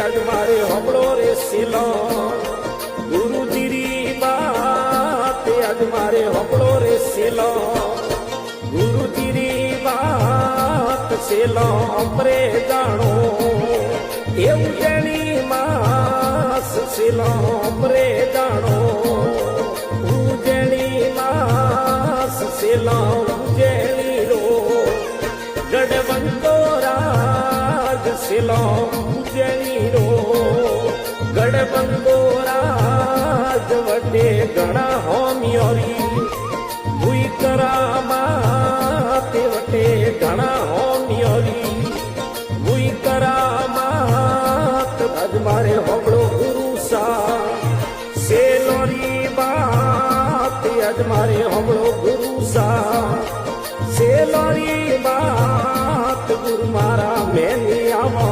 आज मारे हबड़ो रे सिलो गुरुजी री बात आज मारे हबड़ो रे सिलो गुरुजी री बात सिलो अमरे जानो ए उजनी मास सिलो अमरे जानो उजनी मास सिलो उजनी रो गढ़वंतो राज सिलो उजनी रो गढ़बंगो राज वटे घणा होमियोरी भूई करामात वटे घणा होमियोरी भूई करामात अज मारे होबड़ो गुरु सा सेलोरी बात अज मारे होबड़ो गुरु सा सेलोरी बात गुरु मारा मैनी आवा